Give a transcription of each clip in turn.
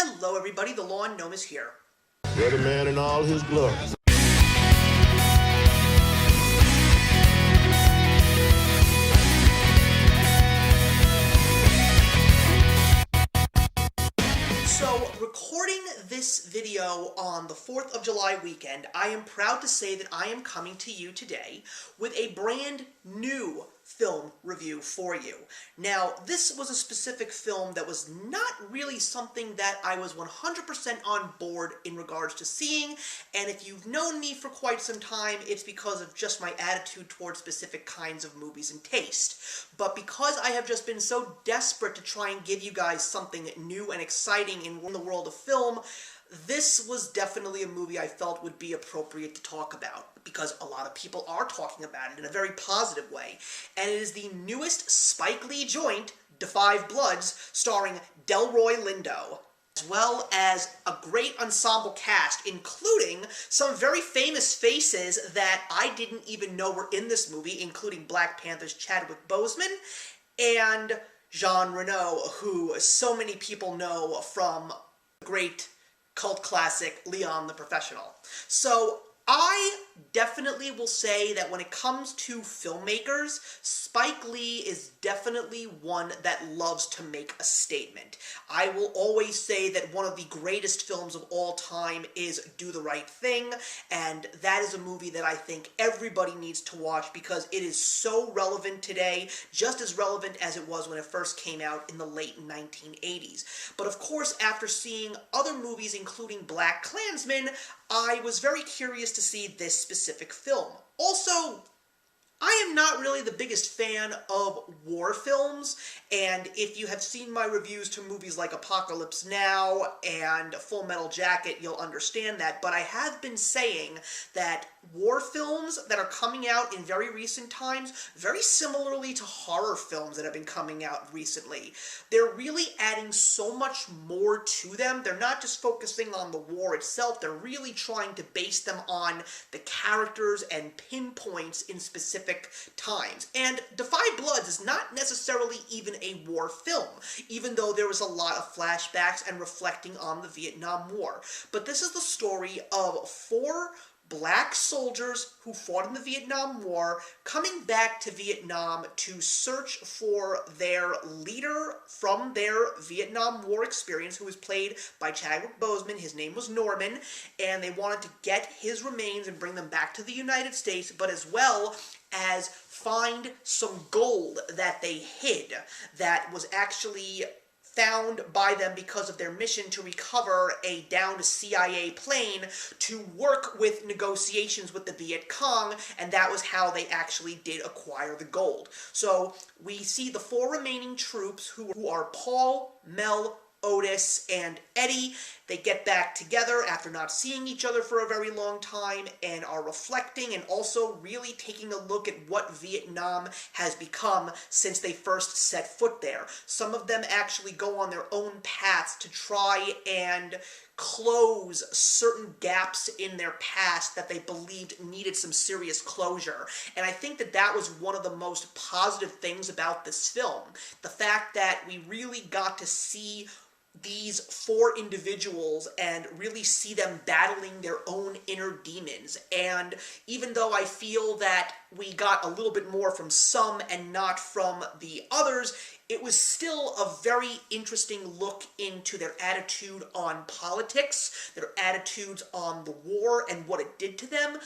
Hello everybody, the Lawn Gnome is here. You're the man in all his glory. So, recording this video on the 4th of July weekend, I am proud to say that I am coming to you today with a brand new film review for you. Now, this was a specific film that was not really something that I was 100% on board in regards to seeing, and if you've known me for quite some time, it's because of just my attitude towards specific kinds of movies and taste. But because I have just been so desperate to try and give you guys something new and exciting in the world of film, this was definitely a movie I felt would be appropriate to talk about, because a lot of people are talking about it in a very positive way, and it is the newest Spike Lee joint, Da 5 Bloods, starring Delroy Lindo, as well as a great ensemble cast, including some very famous faces that I didn't even know were in this movie, including Black Panther's Chadwick Boseman, and Jean Reno, who so many people know from the great cult classic Leon the Professional. So I definitely will say that when it comes to filmmakers, Spike Lee is definitely one that loves to make a statement. I will always say that one of the greatest films of all time is Do the Right Thing, and that is a movie that I think everybody needs to watch because it is so relevant today, just as relevant as it was when it first came out in the late 1980s. But of course, after seeing other movies, including Black Klansman, I was very curious to see this specific film. Also, I am not really the biggest fan of war films, and if you have seen my reviews to movies like Apocalypse Now and Full Metal Jacket, you'll understand that, but I have been saying that war films that are coming out in very recent times, very similarly to horror films that have been coming out recently, they're really adding so much more to them. They're not just focusing on the war itself, they're really trying to base them on the characters and pinpoints in specific times. And Da 5 Bloods is not necessarily even a war film, even though there was a lot of flashbacks and reflecting on the Vietnam War. But this is the story of 4 black soldiers who fought in the Vietnam War coming back to Vietnam to search for their leader from their Vietnam War experience, who was played by Chadwick Boseman. His name was Norman, and they wanted to get his remains and bring them back to the United States, but as well as find some gold that they hid that was actually found by them because of their mission to recover a downed CIA plane to work with negotiations with the Viet Cong, and that was how they actually did acquire the gold. So we see the 4 remaining troops who are Paul, Mel, Otis, and Eddie. They get back together after not seeing each other for a very long time and are reflecting and also really taking a look at what Vietnam has become since they first set foot there. Some of them actually go on their own paths to try and close certain gaps in their past that they believed needed some serious closure. And I think that that was one of the most positive things about this film. The fact that we really got to see these 4 individuals and really see them battling their own inner demons. And even though I feel that we got a little bit more from some and not from the others, it was still a very interesting look into their attitude on politics, their attitudes on the war and what it did to them,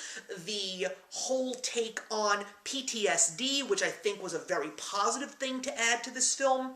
the whole take on PTSD, which I think was a very positive thing to add to this film.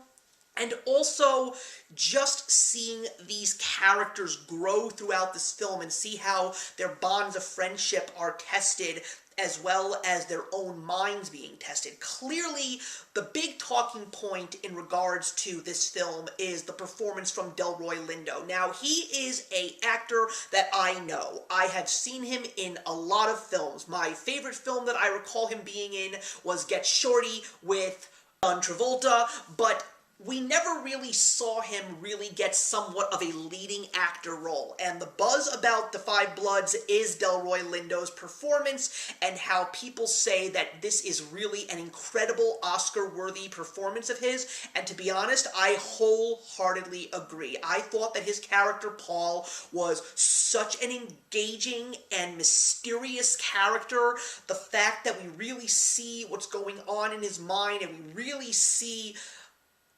And also, just seeing these characters grow throughout this film and see how their bonds of friendship are tested, as well as their own minds being tested. Clearly, the big talking point in regards to this film is the performance from Delroy Lindo. Now, he is an actor that I know. I have seen him in a lot of films. My favorite film that I recall him being in was Get Shorty with John Travolta, but we never really saw him really get somewhat of a leading actor role. And the buzz about Da 5 Bloods is Delroy Lindo's performance, and how people say that this is really an incredible Oscar-worthy performance of his. And to be honest, I wholeheartedly agree. I thought that his character, Paul, was such an engaging and mysterious character. The fact that we really see what's going on in his mind, and we really see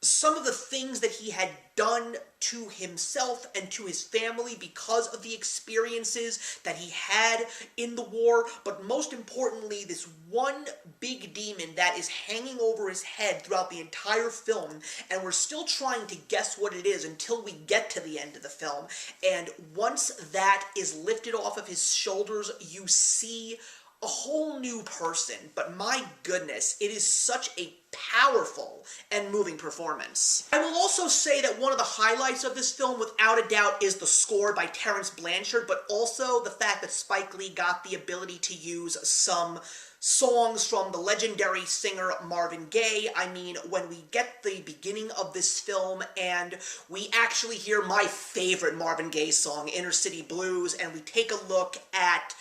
some of the things that he had done to himself and to his family because of the experiences that he had in the war, but most importantly, this one big demon that is hanging over his head throughout the entire film, and we're still trying to guess what it is until we get to the end of the film, and once that is lifted off of his shoulders, you see a whole new person. But my goodness, it is such a powerful and moving performance. I will also say that one of the highlights of this film, without a doubt, is the score by Terence Blanchard, but also the fact that Spike Lee got the ability to use some songs from the legendary singer Marvin Gaye. I mean, when we get the beginning of this film and we actually hear my favorite Marvin Gaye song, Inner City Blues, and we take a look at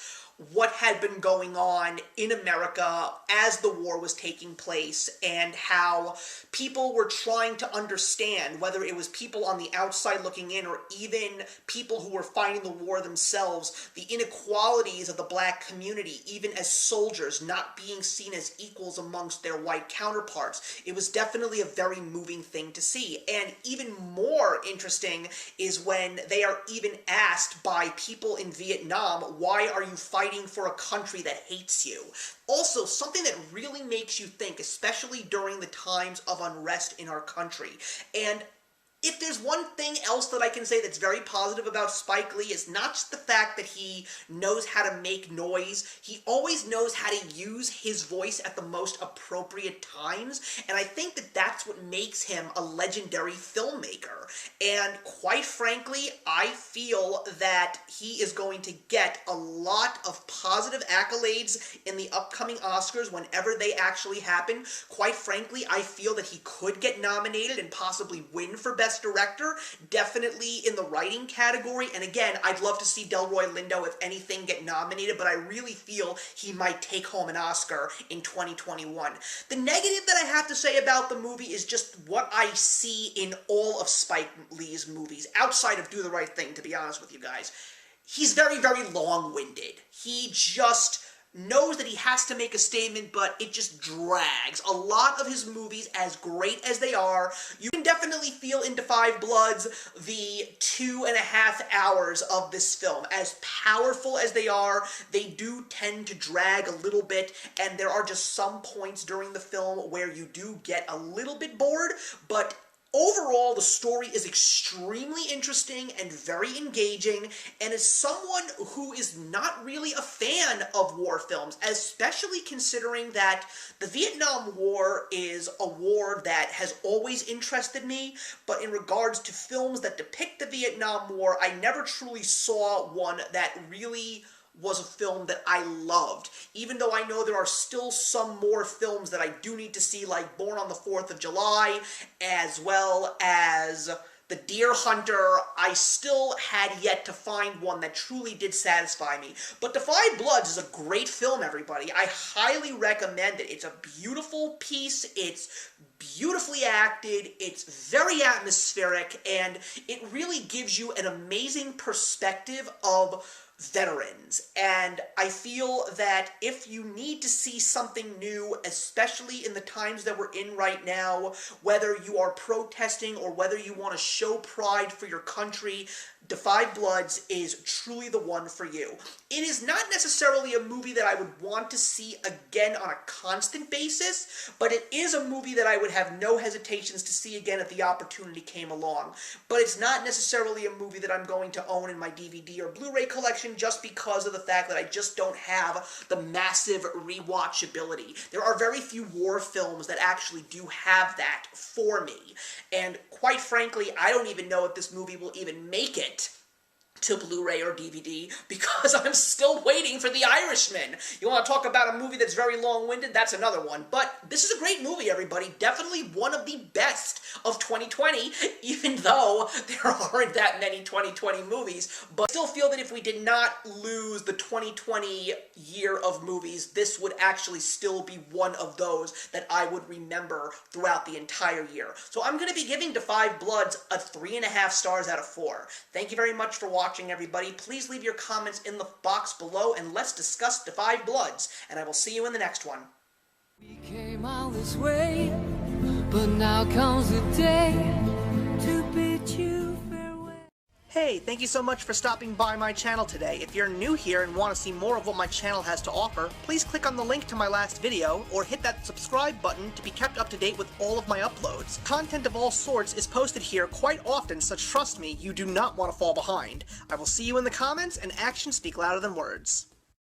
what had been going on in America as the war was taking place, and how people were trying to understand, whether it was people on the outside looking in or even people who were fighting the war themselves, the inequalities of the black community, even as soldiers, not being seen as equals amongst their white counterparts. It was definitely a very moving thing to see. And even more interesting is when they are even asked by people in Vietnam, why are you fighting for a country that hates you? Also, something that really makes you think, especially during the times of unrest in our country. And if there's one thing else that I can say that's very positive about Spike Lee, is not just the fact that he knows how to make noise, he always knows how to use his voice at the most appropriate times, and I think that that's what makes him a legendary filmmaker. And quite frankly, I feel that he is going to get a lot of positive accolades in the upcoming Oscars whenever they actually happen. Quite frankly, I feel that he could get nominated and possibly win for Best Director, definitely in the writing category. And again, I'd love to see Delroy Lindo, if anything, get nominated, but I really feel he might take home an Oscar in 2021. The negative that I have to say about the movie is just what I see in all of Spike Lee's movies, outside of Do the Right Thing, to be honest with you guys. He's very, very long-winded. He just knows that he has to make a statement, but it just drags. A lot of his movies, as great as they are, you can definitely feel in Da 5 Bloods the 2.5 hours of this film. As powerful as they are, they do tend to drag a little bit, and there are just some points during the film where you do get a little bit bored, but overall, the story is extremely interesting and very engaging, and as someone who is not really a fan of war films, especially considering that the Vietnam War is a war that has always interested me, but in regards to films that depict the Vietnam War, I never truly saw one that really was a film that I loved, even though I know there are still some more films that I do need to see, like Born on the 4th of July, as well as The Deer Hunter. I still had yet to find one that truly did satisfy me. But Da 5 Bloods is a great film, everybody. I highly recommend it. It's a beautiful piece. It's beautifully acted. It's very atmospheric, and it really gives you an amazing perspective of veterans. And I feel that if you need to see something new, especially in the times that we're in right now, whether you are protesting or whether you want to show pride for your country, Da 5 Bloods is truly the one for you. It is not necessarily a movie that I would want to see again on a constant basis, but it is a movie that I would have no hesitations to see again if the opportunity came along. But it's not necessarily a movie that I'm going to own in my DVD or Blu-ray collection, just because of the fact that I just don't have the massive rewatchability. There are very few war films that actually do have that for me. And quite frankly, I don't even know if this movie will even make it to Blu-ray or DVD because I'm still waiting for The Irishman. You want to talk about a movie that's very long-winded? That's another one. But this is a great movie, everybody. Definitely one of the best of 2020, even though there aren't that many 2020 movies. But I still feel that if we did not lose the 2020 year of movies, this would actually still be one of those that I would remember throughout the entire year. So I'm going to be giving Da 5 Bloods a 3.5 stars out of 4. Thank you very much for watching, everybody. Please leave your comments in the box below, and let's discuss Da 5 Bloods, and I will see you in the next one. We came all this way, but now comes the day to bid you farewell. Hey, thank you so much for stopping by my channel today. If you're new here and want to see more of what my channel has to offer, please click on the link to my last video, or hit that subscribe button to be kept up to date with all of my uploads. Content of all sorts is posted here quite often, so trust me, you do not want to fall behind. I will see you in the comments, and actions speak louder than words.